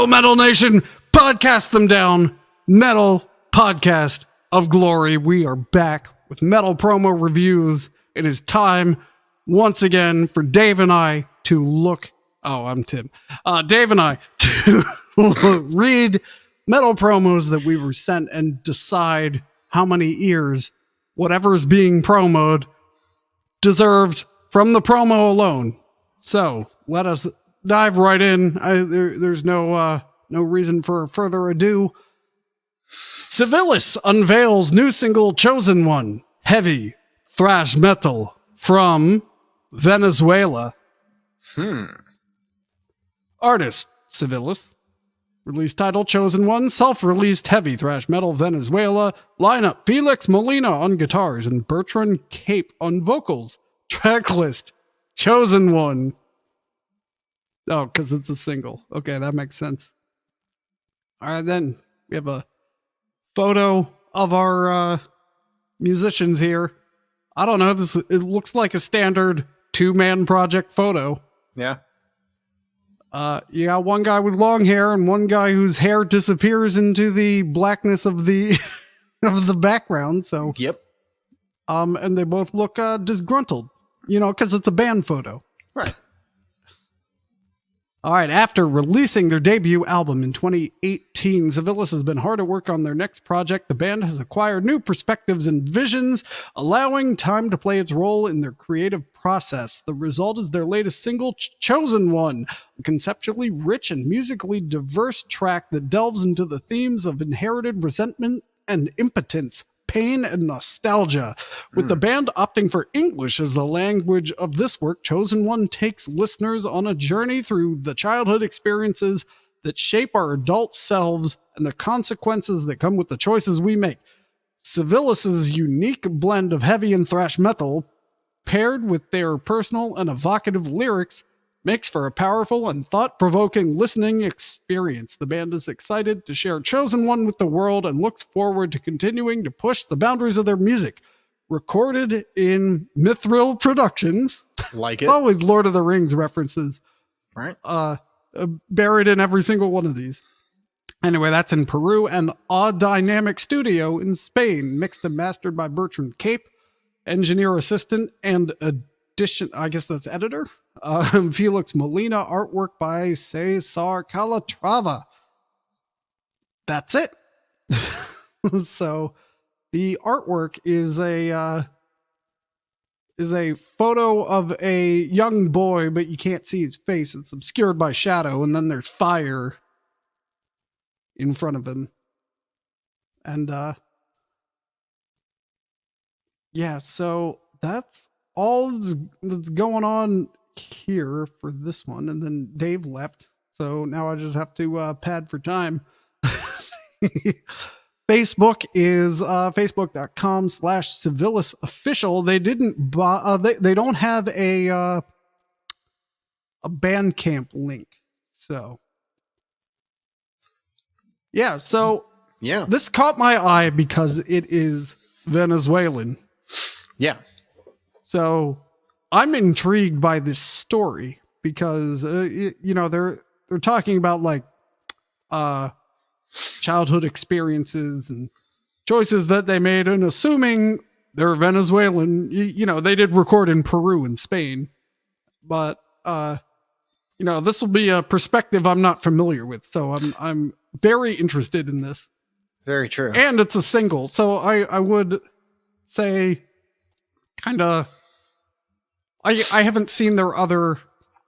Metal Nation, podcast them down. Metal podcast of glory. We are back with metal promo reviews. It is time once again for Dave and I to look. Oh, I'm Tim. Dave and I to read metal promos that we were sent and decide how many ears whatever is being promoted deserves from the promo alone. So let us dive right in. There's no reason for further ado. CIVILIS unveils new single Chosen One, heavy thrash metal from Venezuela. Artist, CIVILIS. Release title, Chosen One. Self-released heavy thrash metal, Venezuela. Lineup, Felix Molina on guitars and Bertrand Cape on vocals. Tracklist, Chosen One. Oh, because it's a single. Okay, that makes sense. All right, then. We have a photo of our musicians here. I don't know. It looks like a standard two-man project photo. Yeah. You got one guy with long hair and one guy whose hair disappears into the blackness of the of the background. So yep. And they both look disgruntled, because it's a band photo. Right. All right. After releasing their debut album in 2018, CIVILIS has been hard at work on their next project. The band has acquired new perspectives and visions, allowing time to play its role in their creative process. The result is their latest single, Chosen One, a conceptually rich and musically diverse track that delves into the themes of inherited resentment and impotence, pain and nostalgia. With the band opting for English as the language of this work, Chosen One takes listeners on a journey through the childhood experiences that shape our adult selves and the consequences that come with the choices we make. CIVILIS' unique blend of heavy and thrash metal, paired with their personal and evocative lyrics, makes for a powerful and thought-provoking listening experience. The band is excited to share Chosen One with the world and looks forward to continuing to push the boundaries of their music. Recorded in Mithril Productions. Like it. It's always Lord of the Rings references. Right. Buried in every single one of these. Anyway, that's in Peru, and Odd Dynamic Studio in Spain. Mixed and mastered by Bertrand Cape. Engineer assistant and edition, I guess that's editor. Felix Molina, artwork by Cesar Calatrava. That's it. So the artwork is a photo of a young boy, but you can't see his face. It's obscured by shadow, and then there's fire in front of him. And yeah, so that's all that's going on here for this one. And then Dave left, so now I just have to pad for time. Facebook is facebook.com/Civilis official. They didn't buy, they don't have a Bandcamp link. So yeah, this caught my eye because it is Venezuelan. Yeah. So I'm intrigued by this story because, they're talking about like childhood experiences and choices that they made, and assuming they're Venezuelan, they did record in Peru and Spain, but this will be a perspective I'm not familiar with. So I'm very interested in this. Very true. And it's a single. So I would say kind of, I haven't seen their other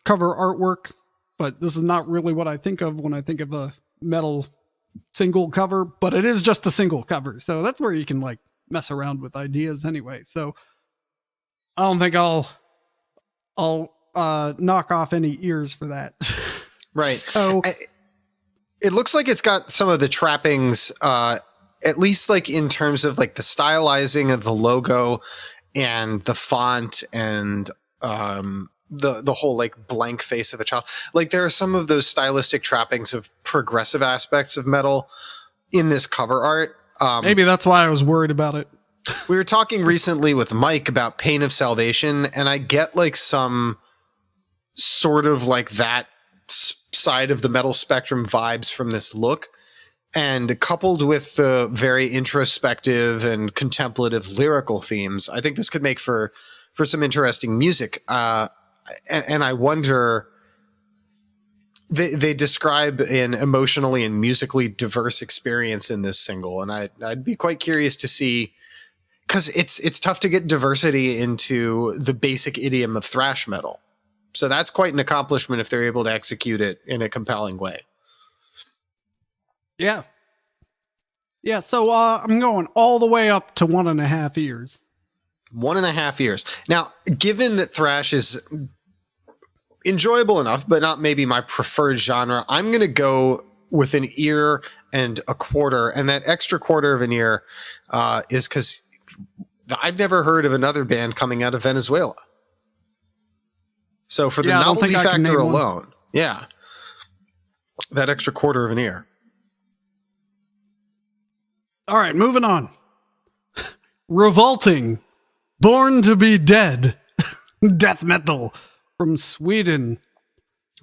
cover artwork, but this is not really what I think of when I think of a metal single cover, but it is just a single cover. So that's where you can like mess around with ideas anyway. So I don't think I'll knock off any ears for that. Right. So it looks like it's got some of the trappings, at least like in terms of like the stylizing of the logo and the font and the whole like blank face of a child. Like there are some of those stylistic trappings of progressive aspects of metal in this cover art. Maybe that's why I was worried about it. We were talking recently with Mike about Pain of Salvation, and I get like some sort of like that side of the metal spectrum vibes from this look. And coupled with the very introspective and contemplative lyrical themes, I think this could make for some interesting music. And I wonder, they describe an emotionally and musically diverse experience in this single. And I'd be quite curious to see, because it's tough to get diversity into the basic idiom of thrash metal. So that's quite an accomplishment if they're able to execute it in a compelling way. Yeah. Yeah, so I'm going all the way up to 1.5 years. 1.5 years. Now, given that thrash is enjoyable enough, but not maybe my preferred genre, I'm going to go with an ear and a quarter. And that extra quarter of an ear is because I've never heard of another band coming out of Venezuela. So for the novelty factor alone, yeah, that extra quarter of an ear. All right, moving on. Revolting, Born to be Dead, death metal from Sweden.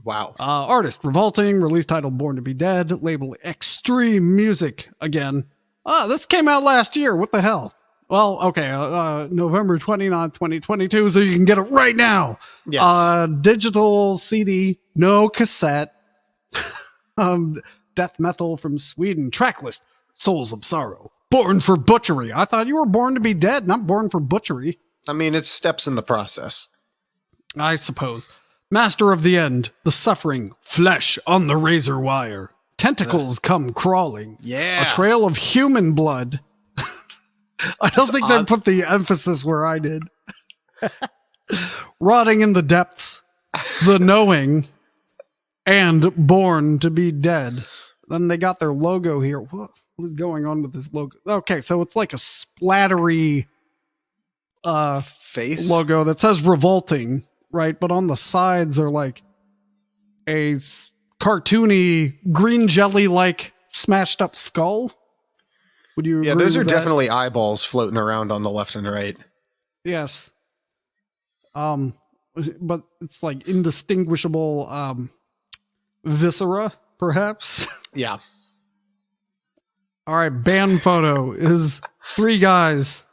Wow. Artist, Revolting, release title Born to be Dead, label Extreme Music again. This came out last year. What the hell? Well, okay, November 29th, 2022, so you can get it right now. Yes. Digital CD, no cassette. Death metal from Sweden. Track list. Souls of Sorrow. Born for Butchery. I thought you were born to be dead, not born for butchery. I mean, it's steps in the process. I suppose. Master of the End. The Suffering. Flesh on the razor wire. Tentacles come crawling. Yeah. A trail of human blood. I don't think they put the emphasis where I did. Rotting in the Depths. The Knowing. And Born to be Dead. Then they got their logo here. What is going on with this logo? Okay, so it's like a splattery face logo that says Revolting, right? But on the sides are like a cartoony green jelly-like smashed up skull. Would you agree? Yeah, those are with that? definitely eyeballs floating around on the left and right. Yes. But it's like indistinguishable viscera, perhaps. Yeah. All right, band photo is 3 guys.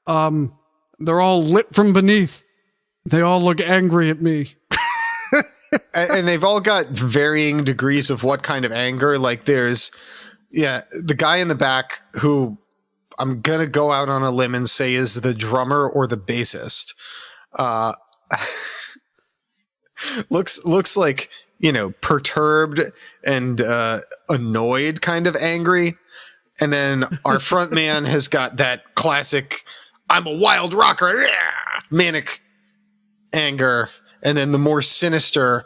They're all lit from beneath. They all look angry at me. And they've all got varying degrees of what kind of anger. Like there's, the guy in the back who I'm going to go out on a limb and say is the drummer or the bassist. Looks like, perturbed and annoyed, kind of angry. And then our front man has got that classic, I'm a wild rocker, manic anger. And then the more sinister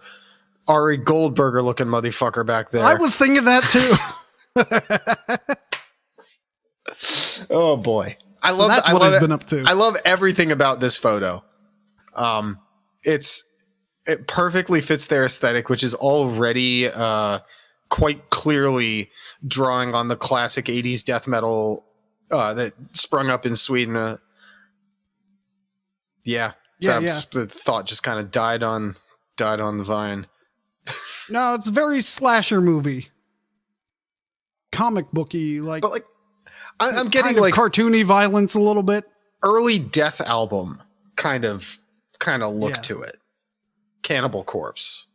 Ari Goldberger looking motherfucker back there. I was thinking that too. Oh boy. I love he's been up to. I love everything about this photo. It perfectly fits their aesthetic, which is already quite clearly drawing on the classic 80s death metal that sprung up in Sweden. The thought just kind of died on the vine. No, it's very slasher movie. Comic booky, but I'm getting like cartoony violence a little bit. Early Death album kind of look to it. Cannibal Corpse.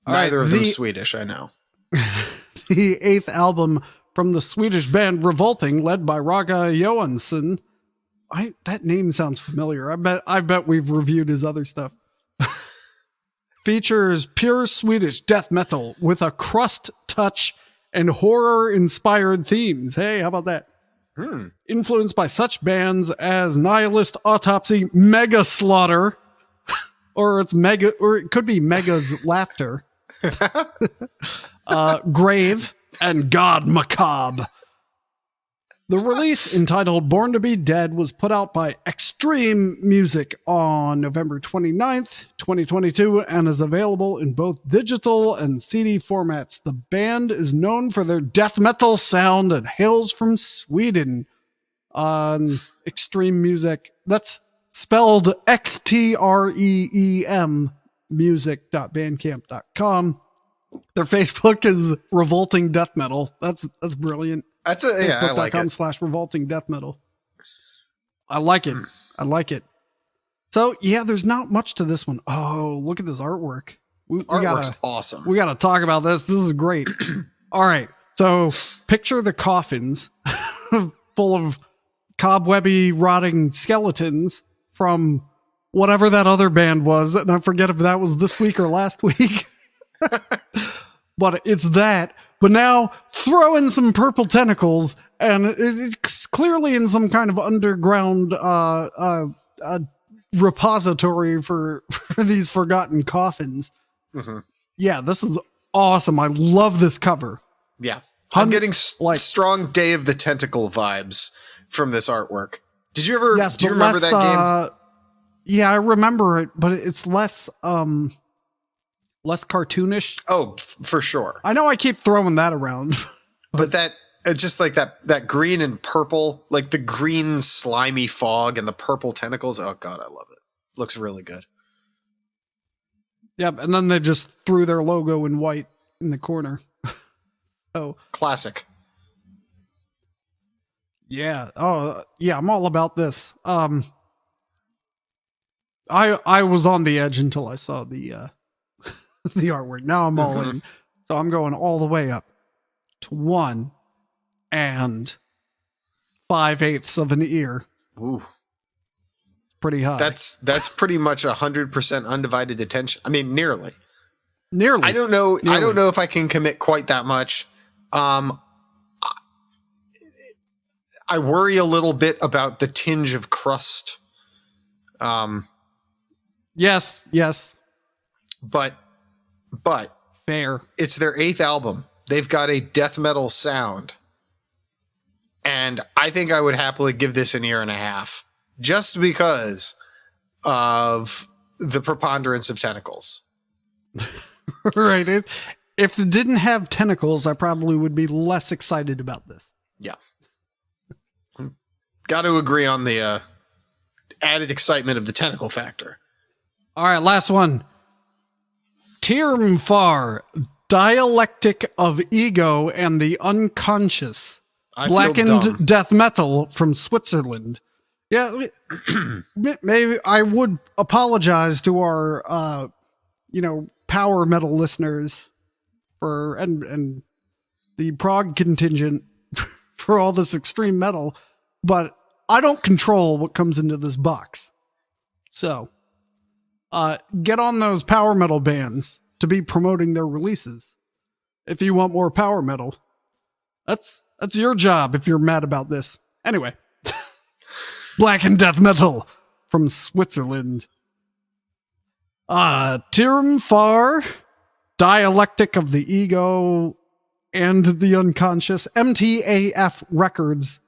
Neither of them Swedish, I know. The 8th album from the Swedish band Revolting, led by Raga Johansson. That name sounds familiar. I bet we've reviewed his other stuff. Features pure Swedish death metal with a crust touch and horror-inspired themes. Hey, how about that? Influenced by such bands as Nihilist Autopsy, Mega Slaughter, or it could be Mega's Laughter, Grave, and God Macabre. The release, entitled Born to be Dead, was put out by Extreme Music on November 29th, 2022, and is available in both digital and CD formats. The band is known for their death metal sound and hails from Sweden. On Extreme Music, that's spelled Xtreem TYRMFARmusic.bandcamp.com. Their Facebook is Revolting Death Metal. That's brilliant. I like it. Facebook.com/revolting death metal. I like it. I like it. So yeah, there's not much to this one. Oh, look at this artwork. Artwork's awesome. We gotta talk about this. This is great. All right. So picture the coffins full of cobwebby, rotting skeletons from whatever that other band was. And I forget if that was this week or last week. But it's that. But now throw in some purple tentacles, and it's clearly in some kind of underground repository for these forgotten coffins. Mm-hmm. Yeah, this is awesome. I love this cover. Yeah. I'm getting strong Day of the Tentacle vibes from this artwork. Do you remember that game? Yeah, I remember it, but it's less cartoonish. Oh, for sure. I know I keep throwing that around. But that just like that green and purple, like the green slimy fog and the purple tentacles. Oh God, I love it. Looks really good. Yep, and then they just threw their logo in white in the corner. Oh, classic. Yeah. Oh, yeah. I'm all about this. I was on the edge until I saw the the artwork. Now I'm all in. So I'm going all the way up to 1 5/8 of an ear. Ooh, pretty high. That's pretty much 100% undivided attention. I mean, nearly. I don't know. Nearly. I don't know if I can commit quite that much. I worry a little bit about the tinge of crust. Yes. But fair. It's their 8th album. They've got a death metal sound. And I think I would happily give this an ear and a half just because of the preponderance of tentacles. Right. If it didn't have tentacles, I probably would be less excited about this. Yeah. Got to agree on the added excitement of the tentacle factor. All right, last one. TYRMFAR, Dialectic of Ego and the Unconscious. Blackened death metal from Switzerland. Yeah, maybe I would apologize to our, power metal listeners and the prog contingent for all this extreme metal, but I don't control what comes into this box. So, get on those power metal bands to be promoting their releases. If you want more power metal, that's your job if you're mad about this. Anyway, Black and Death Metal from Switzerland. TYRMFAR, Dialectic of the Ego and the Unconscious, MTAF Records.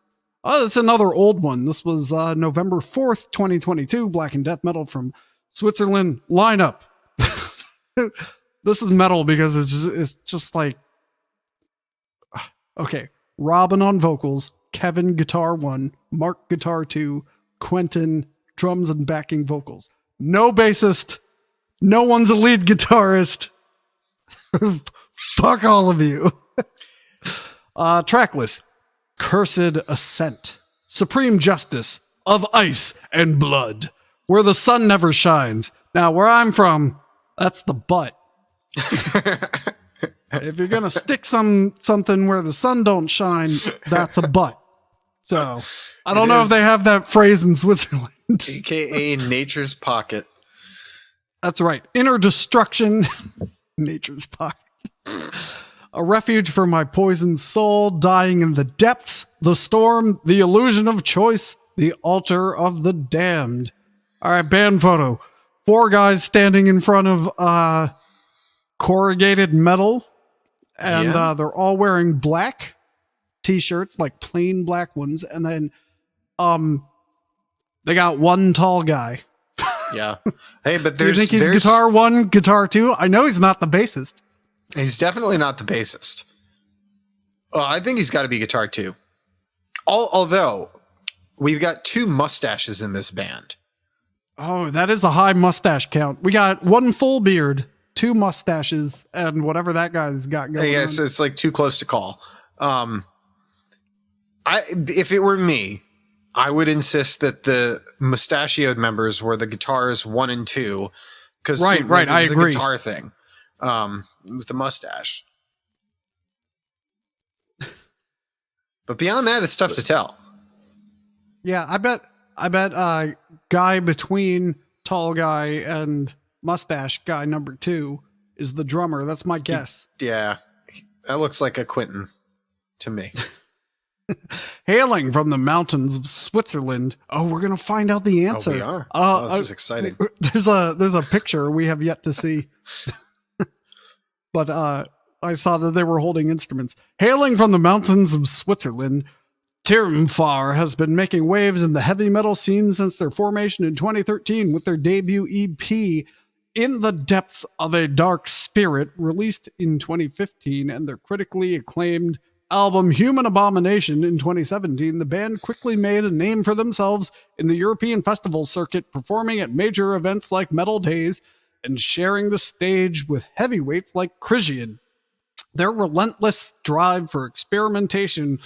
Oh, that's another old one. This was November 4th, 2022. Black and Death Metal from Switzerland. Lineup. This is metal because it's just like, okay, Robin on vocals, Kevin guitar 1, Mark guitar 2, Quentin drums and backing vocals. No bassist. No one's a lead guitarist. Fuck all of you. Track list. Cursed Ascent. Supreme Justice of Ice and Blood. Where the sun never shines. Now, where I'm from, that's the butt. If you're gonna stick something where the sun don't shine, that's a butt. So I don't know if they have that phrase in Switzerland. AKA nature's pocket. That's right. Inner destruction. Nature's pocket. A refuge for my poisoned soul, dying in the depths, the storm, the illusion of choice, the altar of the damned. All right, band photo. 4 guys standing in front of corrugated metal, and they're all wearing black t-shirts, like plain black ones, and then they got one tall guy. Yeah. Hey, but Do you think he's guitar 1, guitar 2? I know he's not the bassist. He's definitely not the bassist. I think he's got to be guitar 2. Although we've got 2 mustaches in this band. Oh, that is a high mustache count. We got one full beard, 2 mustaches, and whatever that guy's got going Yeah, on. so it's like too close to call. If it were me, I would insist that the mustachioed members were the guitars 1 and 2, because Right, I it's a agree. guitar thing with the mustache. But beyond that, it's tough to tell. Yeah, I bet guy between tall guy and mustache guy number 2 is the drummer. That's my guess. Yeah, that looks like a Quentin to me. Hailing from the mountains of Switzerland. Oh, we're gonna find out the answer. Oh, we are. This is exciting. There's a picture we have yet to see, but I saw that they were holding instruments. Hailing from the mountains of Switzerland, TYRMFAR has been making waves in the heavy metal scene since their formation in 2013 with their debut EP, In the Depths of a Dark Spirit, released in 2015, and their critically acclaimed album Human Abomination in 2017. The band quickly made a name for themselves in the European festival circuit, performing at major events like Metal Days and sharing the stage with heavyweights like Crisian. Their relentless drive for experimentation,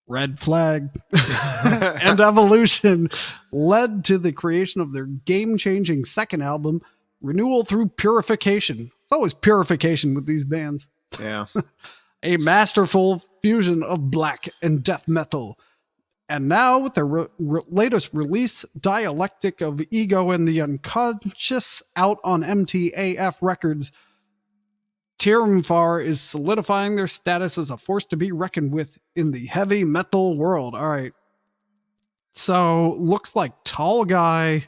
red flag, and evolution led to the creation of their game-changing second album, Renewal Through Purification. It's always purification with these bands. Yeah. A masterful fusion of black and death metal. And now, with their latest release, Dialectic of Ego and the Unconscious, out on MTAF Records, TYRMFAR is solidifying their status as a force to be reckoned with in the heavy metal world. All right. So, looks like Tall Guy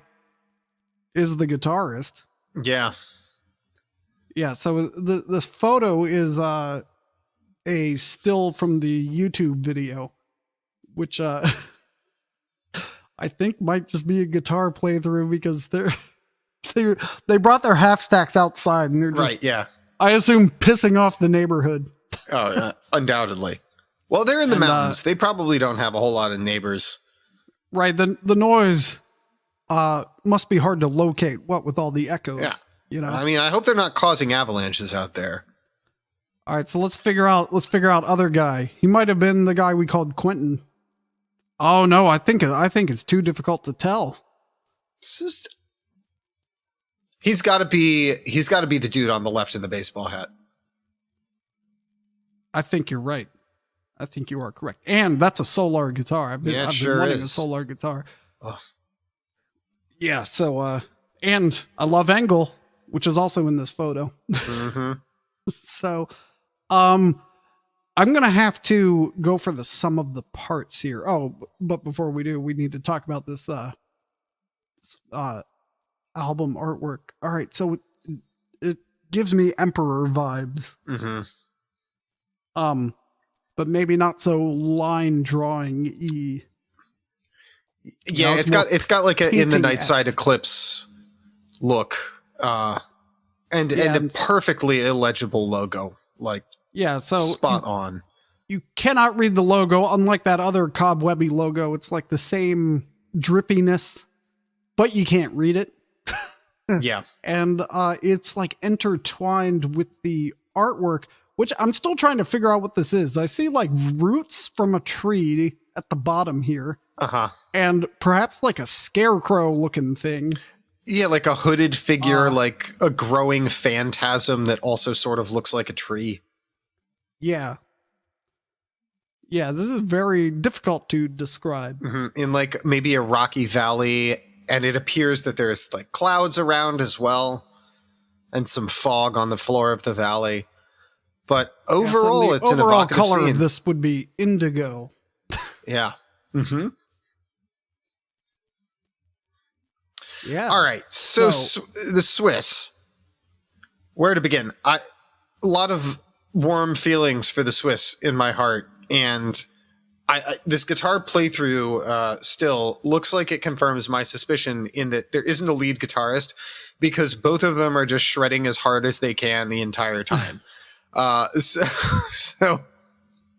is the guitarist. Yeah. Yeah, so the photo is a still from the YouTube video, which I think might just be a guitar playthrough because they brought their half stacks outside and they're just, Right, yeah. I assume pissing off the neighborhood. Oh, undoubtedly. Well, they're in the mountains. They probably don't have a whole lot of neighbors. Right, the noise must be hard to locate, what with all the echoes. Yeah. You know? I mean, I hope they're not causing avalanches out there. All right, so let's figure out other guy. He might have been the guy we called Quentin. Oh no, I think it's too difficult to tell. He's got to be the dude on the left in the baseball hat. I think you're right. I think you are correct. And that's a Solar guitar. I've been wanting a Solar guitar. Oh. Yeah, so and I love Engel, which is also in this photo. Mm-hmm. So, I'm going to have to go for the sum of the parts here. Oh, but before we do, we need to talk about this album artwork. All right, so it gives me Emperor vibes. Mm-hmm. But maybe not so line drawing-y. Yeah, it's got like a In the Night Side Eclipse look. And a perfectly illegible logo, like so spot on. You cannot read the logo, unlike that other cobwebby logo. It's like the same drippiness, but you can't read it. Yeah, and it's like intertwined with the artwork, which I'm still trying to figure out what this is. I see like roots from a tree at the bottom here, and perhaps like a scarecrow-looking thing. Yeah, like a hooded figure, like a growing phantasm that also sort of looks like a tree. Yeah. Yeah, this is very difficult to describe. Mm-hmm. In like maybe a rocky valley, and it appears that there's like clouds around as well, and some fog on the floor of the valley. But overall, it's an evocative color scene. Of this would be indigo. Yeah. Mm-hmm. Yeah. All right. So the Swiss. Where to begin? A lot of warm feelings for the Swiss in my heart, and this guitar playthrough still looks like it confirms my suspicion in that there isn't a lead guitarist, because both of them are just shredding as hard as they can the entire time. So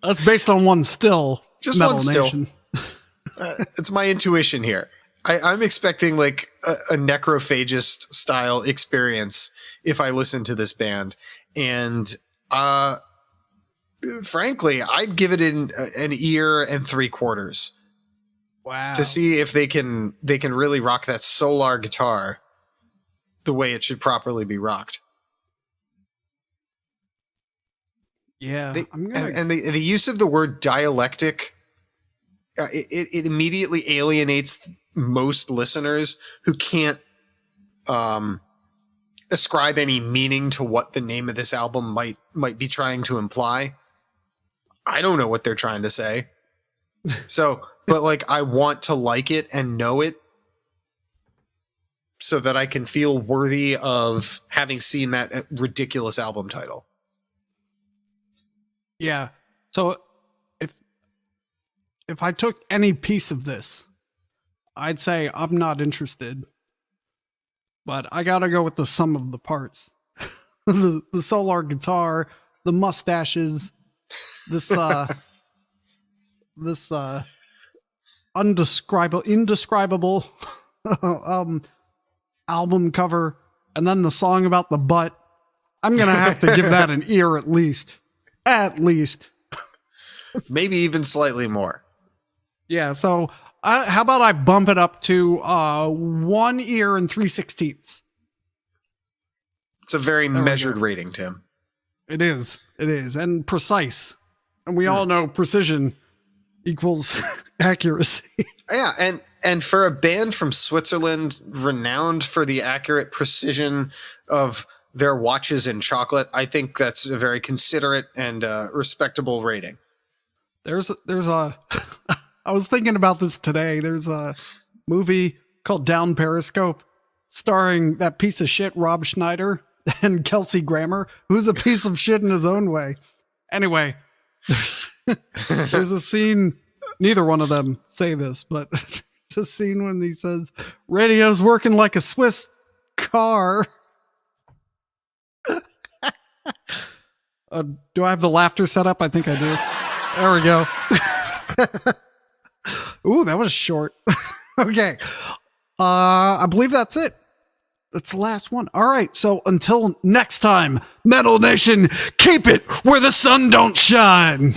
that's based on one still. Just Metal one still. Nation. It's my intuition here. I'm expecting like a necrophagist style experience if I listen to this band. And frankly, I'd give it an ear and 3/4. Wow. To see if they can really rock that solar guitar the way it should properly be rocked. Yeah. The use of the word dialectic, it immediately alienates most listeners who can't ascribe any meaning to what the name of this album might be trying to imply. I don't know what they're trying to say. So, but like, I want to like it and know it so that I can feel worthy of having seen that ridiculous album title. Yeah. So if I took any piece of this, I'd say I'm not interested. But I gotta go with the sum of the parts. the solar guitar, the mustaches, this indescribable album cover, and then the song about the butt. I'm gonna have to give that an ear at least. Maybe even slightly more. Yeah, so how about I bump it up to 1 ear and 3/16? It's a very measured rating, Tim. It is, and precise. And we all know precision equals accuracy. Yeah, and for a band from Switzerland renowned for the accurate precision of their watches and chocolate, I think that's a very considerate and respectable rating. There's a I was thinking about this today. There's a movie called Down Periscope starring that piece of shit Rob Schneider and Kelsey Grammer, who's a piece of shit in his own way. Anyway, there's a scene, neither one of them say this, but it's a scene when he says, radio's working like a Swiss car. Do I have the laughter set up? I think I do. There we go. Ooh, that was short. Okay. I believe that's it. That's the last one. All right. So until next time, Metal Nation, keep it where the sun don't shine.